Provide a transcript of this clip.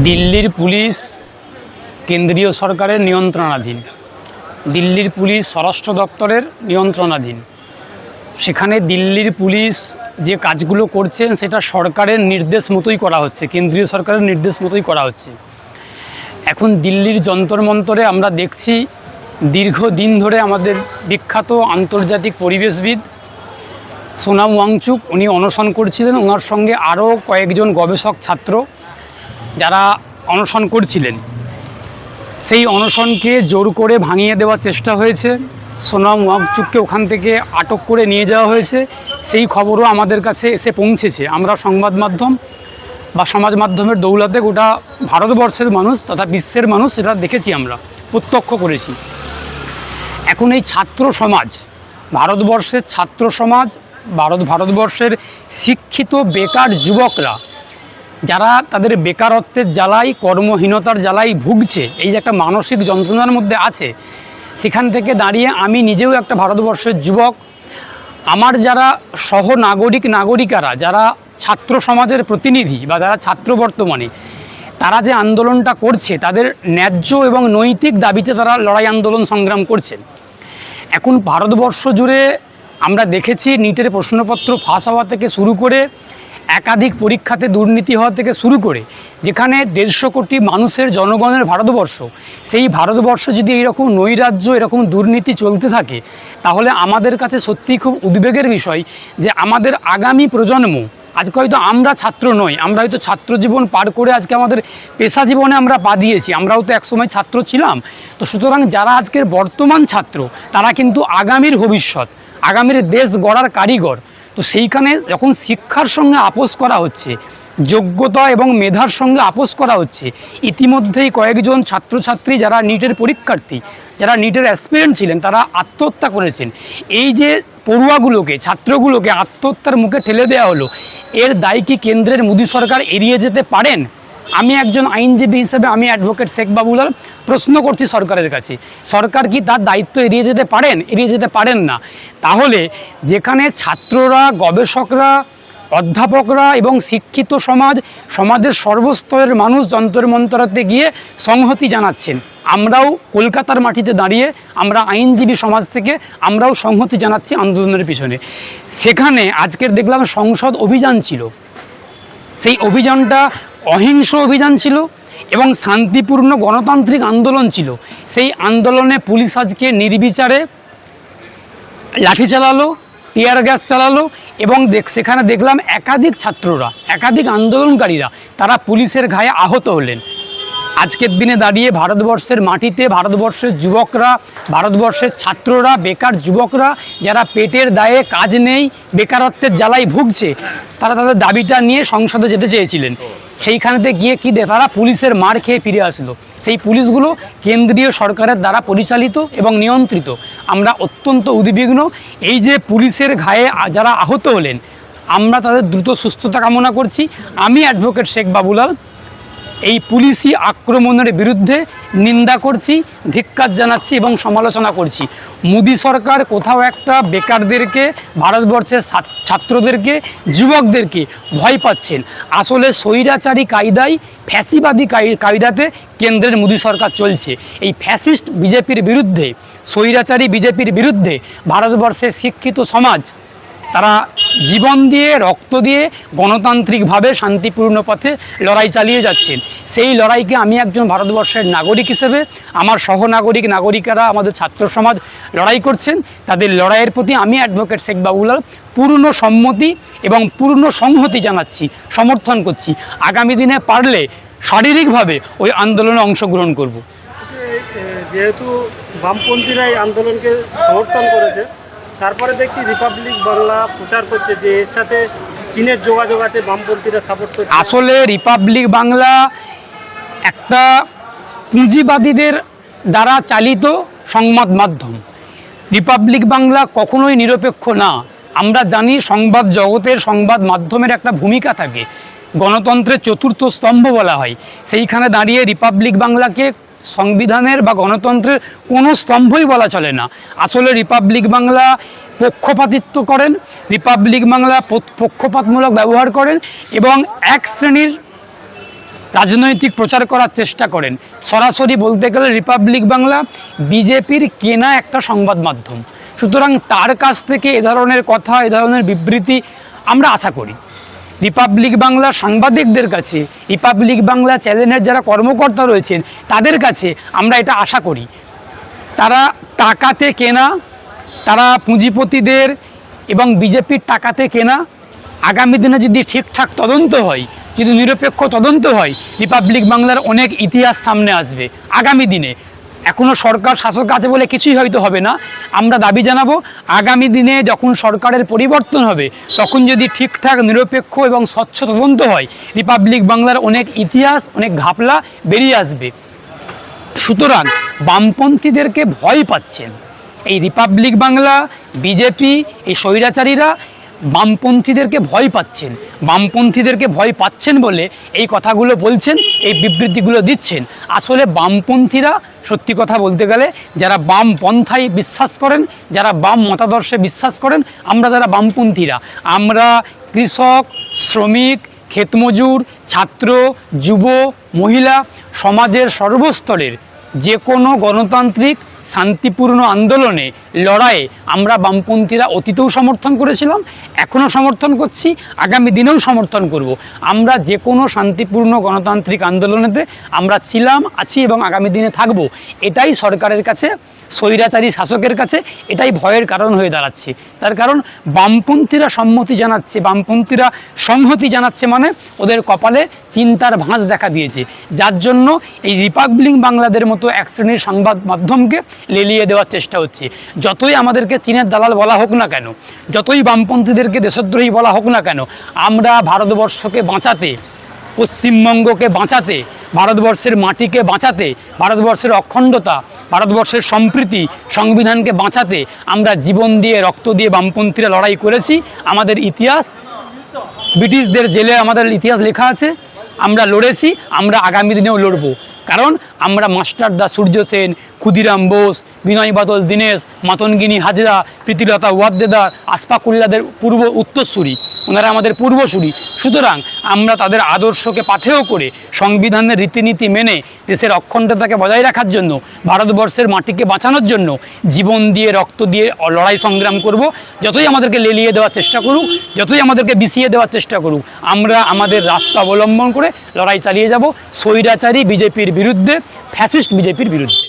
দিল্লির পুলিশ কেন্দ্রীয় সরকারের নিয়ন্ত্রণাধীন, দিল্লির পুলিশ স্বরাষ্ট্র দপ্তরের নিয়ন্ত্রণাধীন। সেখানে দিল্লির পুলিশ যে কাজগুলো করছেন সেটা সরকারের নির্দেশ মতোই করা হচ্ছে, কেন্দ্রীয় সরকারের নির্দেশ মতোই করা হচ্ছে। এখন দিল্লির যন্তর মন্তরে আমরা দেখছি দীর্ঘদিন ধরে আমাদের বিখ্যাত আন্তর্জাতিক পরিবেশবিদ সোনাম ওয়াংচুক উনি অনশন করছিলেন, ওনার সঙ্গে আরও কয়েকজন গবেষক ছাত্র যারা অনশন করছিলেন। সেই অনশনকে জোর করে ভাঙিয়ে দেওয়ার চেষ্টা হয়েছে, সোনাম ওয়াংচুককে ওখান থেকে আটক করে নিয়ে যাওয়া হয়েছে। সেই খবরও আমাদের কাছে এসে পৌঁছেছে। আমরা সংবাদ মাধ্যম বা সমাজ মাধ্যমের দৌলতে গোটা ভারতবর্ষের মানুষ তথা বিশ্বের মানুষ সেটা দেখেছি, আমরা প্রত্যক্ষ করেছি। এখন এই ছাত্র সমাজ, ভারতবর্ষের ছাত্র সমাজ, ভারতবর্ষের শিক্ষিত বেকার যুবকরা যারা তাদের বেকারত্বের জ্বালাই, কর্মহীনতার জ্বালাই ভুগছে, এই যে একটা মানসিক যন্ত্রণার মধ্যে আছে, সেখান থেকে দাঁড়িয়ে আমি নিজেও একটা ভারতবর্ষের যুবক। আমার যারা নাগরিকারা যারা ছাত্র সমাজের প্রতিনিধি বা যারা ছাত্র বর্তমানে, তারা যে আন্দোলনটা করছে তাদের ন্যায্য এবং নৈতিক দাবিতে তারা লড়াই আন্দোলন সংগ্রাম করছেন। এখন ভারতবর্ষ জুড়ে আমরা দেখেছি নিটের প্রশ্নপত্র ফাঁস হওয়া থেকে শুরু করে একাধিক পরীক্ষাতে দুর্নীতি হওয়া থেকে শুরু করে, যেখানে 150 কোটি মানুষের জনগণের ভারতবর্ষ, সেই ভারতবর্ষ যদি এইরকম নৈরাজ্য, এরকম দুর্নীতি চলতে থাকে, তাহলে আমাদের কাছে সত্যিই খুব উদ্বেগের বিষয় যে আমাদের আগামী প্রজন্ম, আজকে হয়তো আমরা ছাত্র নই, আমরা হয়তো ছাত্র জীবন পার করে আজকে আমাদের পেশা জীবনে আমরা পা দিয়েছি, আমরাও তো একসময় ছাত্র ছিলাম। তো সুতরাং যারা আজকের বর্তমান ছাত্র তারা কিন্তু আগামীর ভবিষ্যৎ, আগামীর দেশ গড়ার কারিগর। তো সেইখানে যখন শিক্ষার সঙ্গে আপোস করা হচ্ছে, যোগ্যতা এবং মেধার সঙ্গে আপোস করা হচ্ছে, ইতিমধ্যেই কয়েকজন ছাত্রছাত্রী যারা নিটের পরীক্ষার্থী, যারা নিটের অ্যাসপিরেন্ট ছিলেন, তারা আত্মহত্যা করেছেন। এই যে পড়ুয়াগুলোকে, ছাত্রগুলোকে আত্মহত্যার মুখে ঠেলে দেওয়া হলো, এর দায় কি কেন্দ্রের মোদী সরকার এড়িয়ে যেতে পারেন? আমি একজন আইনজীবী হিসেবে আমি অ্যাডভোকেট শেখ বাবুলাল প্রশ্ন করছি সরকারের কাছে, সরকার কি তার দায়িত্ব এড়িয়ে যেতে পারেন? এড়িয়ে যেতে পারেন না। তাহলে যেখানে ছাত্ররা, গবেষকরা, অধ্যাপকরা এবং শিক্ষিত সমাজের সর্বস্তরের মানুষ যন্তর মন্তরাতে গিয়ে সংহতি জানাচ্ছেন, আমরাও কলকাতার মাটিতে দাঁড়িয়ে আমরা আইনজীবী সমাজ থেকে আমরাও সংহতি জানাচ্ছি আন্দোলনের পিছনে। সেখানে আজকের দেখলাম সংসদ অভিযান ছিল, সেই অভিযানটা অহিংস অভিযান ছিল এবং শান্তিপূর্ণ গণতান্ত্রিক আন্দোলন ছিল। সেই আন্দোলনে পুলিশ আজকে নির্বিচারে লাঠি চালালো, টিয়ার গ্যাস চালালো এবং সেখানে দেখলাম একাধিক ছাত্ররা, একাধিক আন্দোলনকারীরা তারা পুলিশের ঘায়ে আহত হলেন। আজকের দিনে দাঁড়িয়ে ভারতবর্ষের মাটিতে ভারতবর্ষের যুবকরা, ভারতবর্ষের ছাত্ররা, বেকার যুবকরা যারা পেটের দায়ে কাজ নেই, বেকারত্বের জ্বালায় ভুগছে, তারা তাদের দাবিটা নিয়ে সংসদে যেতে চেয়েছিলেন। সেইখানেতে গিয়ে তারা পুলিশের মার খেয়ে ফিরে আসলো। সেই পুলিশগুলো কেন্দ্রীয় সরকারের দ্বারা পরিচালিত এবং নিয়ন্ত্রিত। আমরা অত্যন্ত উদ্বিগ্ন। এই যে পুলিশের ঘায়ে যারা আহত হলেন, আমরা তাদের দ্রুত সুস্থতা কামনা করছি। আমি অ্যাডভোকেট শেখ বাবুলাল এই পুলিশি আক্রমণের বিরুদ্ধে নিন্দা করছি, ধিক্কার জানাচ্ছি এবং সমালোচনা করছি। মোদী সরকার কোথাও একটা বেকারদেরকে, ভারতবর্ষের ছাত্রদেরকে, যুবকদেরকে ভয় পাচ্ছেন। আসলে স্বৈরাচারী কায়দায়, ফ্যাসিবাদী কায়দাতে কেন্দ্রের মোদী সরকার চলছে। এই ফ্যাসিস্ট বিজেপির বিরুদ্ধে, স্বৈরাচারী বিজেপির বিরুদ্ধে ভারতবর্ষের শিক্ষিত সমাজ তারা জীবন দিয়ে, রক্ত দিয়ে গণতান্ত্রিকভাবে শান্তিপূর্ণ পথে লড়াই চালিয়ে যাচ্ছেন। সেই লড়াইকে আমি একজন ভারতবর্ষের নাগরিক হিসেবে, আমার নাগরিকারা, আমাদের ছাত্র সমাজ লড়াই করছেন, তাদের লড়াইয়ের প্রতি আমি অ্যাডভোকেট শেখ বাবুলাল পূর্ণ সম্মতি এবং পূর্ণ সংহতি জানাচ্ছি, সমর্থন করছি। আগামী দিনে পারলে শারীরিকভাবে ওই আন্দোলনে অংশগ্রহণ করব। যেহেতু বামপন্থীরা এই আন্দোলনকে সমর্থন করেছে, তারপরে দেখছি রিপাবলিক বাংলা প্রচার করছে যে এর সাথে চীনের যোগাযোগ আছে, বামপন্থীরা সাপোর্ট করছে। আসলে রিপাবলিক বাংলা একটা পুঁজিবাদীদের দ্বারা চালিত সংবাদ মাধ্যম। রিপাবলিক বাংলা কখনোই নিরপেক্ষ না। আমরা জানি সংবাদ জগতের, সংবাদ মাধ্যমের একটা ভূমিকা থাকে, গণতন্ত্রের চতুর্থ স্তম্ভ বলা হয়। সেইখানে দাঁড়িয়ে রিপাবলিক বাংলাকে সংবিধানের বা গণতন্ত্রের কোনো স্তম্ভই বলা চলে না। আসলে রিপাবলিক বাংলা পক্ষপাতিত্ব করেন, রিপাবলিক বাংলা পক্ষপাতমূলক ব্যবহার করেন এবং এক শ্রেণীর রাজনৈতিক প্রচার করার চেষ্টা করেন। সরাসরি বলতে গেলে রিপাবলিক বাংলা বিজেপির কেনা একটা সংবাদ মাধ্যম। সুতরাং তার কাছ থেকে এ ধরনের কথা, এ ধরনের বিবৃতি আমরা আশা করি। রিপাবলিক বাংলা সাংবাদিকদের কাছে, রিপাবলিক বাংলা চ্যানেলের যারা কর্মকর্তা রয়েছেন তাদের কাছে আমরা এটা আশা করি। তারা টাকাতে কেনা, তারা পুঁজিপতিদের এবং বিজেপির টাকাতে কেনা। আগামী দিনে যদি ঠিকঠাক তদন্ত হয়, যদি নিরপেক্ষ তদন্ত হয়, রিপাবলিক বাংলার অনেক ইতিহাস সামনে আসবে আগামী দিনে। এখনও সরকার শাসক আছে বলে কিছুই হয়তো হবে না। আমরা দাবি জানাবো আগামী দিনে যখন সরকারের পরিবর্তন হবে তখন যদি ঠিকঠাক নিরপেক্ষ এবং স্বচ্ছ তদন্ত হয়, রিপাবলিক বাংলার অনেক ইতিহাস, অনেক ঘাপলা বেরিয়ে আসবে। সুতরাং বামপন্থীদেরকে ভয় পাচ্ছেন এই রিপাবলিক বাংলা, বিজেপি, এই স্বৈরাচারীরা বামপন্থীদেরকে ভয় পাচ্ছেন। বামপন্থীদেরকে ভয় পাচ্ছেন বলে এই কথাগুলো বলছেন, এই বিবৃতিগুলো দিচ্ছেন। আসলে বামপন্থীরা সত্যি কথা বলতে গেলে যারা বাম পন্থায় বিশ্বাস করেন, যারা বাম মতাদর্শে বিশ্বাস করেন, আমরা যারা বামপন্থীরা, আমরা কৃষক, শ্রমিক, ক্ষেতমজুর, ছাত্র, যুব, মহিলা, সমাজের সর্বস্তরের যে কোনো গণতান্ত্রিক শান্তিপূর্ণ আন্দোলনে, লড়াইয়ে আমরা বামপন্থীরা অতীতেও সমর্থন করেছিলাম, এখনও সমর্থন করছি, আগামী দিনেও সমর্থন করব। আমরা যে কোনো শান্তিপূর্ণ গণতান্ত্রিক আন্দোলনেতে আমরা ছিলাম, আছি এবং আগামী দিনে থাকব। এটাই সরকারের কাছে, স্বৈরাচারী শাসকের কাছে এটাই ভয়ের কারণ হয়ে দাঁড়াচ্ছে। তার কারণ বামপন্থীরা সম্মতি জানাচ্ছে, বামপন্থীরা সংহতি জানাচ্ছে, মানে ওদের কপালে চিন্তার ভাঁজ দেখা দিয়েছে, যার জন্য এই রিপাবলিক বাংলাদের মতো এক শ্রেণীর সংবাদ মাধ্যমকে লেলিয়ে দেওয়ার চেষ্টা হচ্ছে। যতই আমাদেরকে চীনের দালাল বলা হোক না কেন, যতই বামপন্থীদেরকে দেশদ্রোহী বলা হোক না কেন, আমরা ভারতবর্ষকে বাঁচাতে, পশ্চিমবঙ্গকে বাঁচাতে, ভারতবর্ষের মাটিকে বাঁচাতে, ভারতবর্ষের অখণ্ডতা, ভারতবর্ষের সম্প্রীতি, সংবিধানকে বাঁচাতে আমরা জীবন দিয়ে, রক্ত দিয়ে বামপন্থীরা লড়াই করেছি। আমাদের ইতিহাস, ব্রিটিশদের জেলে আমাদের ইতিহাস লেখা আছে, আমরা লড়েছি, আমরা আগামী দিনেও লড়ব। কারণ আমরা মাস্টারদা সূর্য সেন, ক্ষুদিরাম বোস, বিনয় বাদল দীনেশ, মাতঙ্গিনী হাজরা, প্রীতিলতা ওয়াদ্দেদার, আশফাকুল্লাদের উত্তরসূরি, ওনারা আমাদের পূর্বসূরি। সুতরাং আমরা তাদের আদর্শকে পাথেয় করে সংবিধানের রীতিনীতি মেনে দেশের অখণ্ডতাকে বজায় রাখার জন্য, ভারতবর্ষের মাটিকে বাঁচানোর জন্য জীবন দিয়ে, রক্ত দিয়ে লড়াই সংগ্রাম করব। যতই আমাদেরকে লেলিয়ে দেওয়ার চেষ্টা করুক, যতই আমাদেরকে বিছিয়ে দেওয়ার চেষ্টা করুক, আমরা আমাদের রাস্তা অবলম্বন করে লড়াই চালিয়ে যাব স্বৈরাচারী বিজেপির বিরুদ্ধে, ফ্যাসিস্ট বিজেপির বিরুদ্ধে।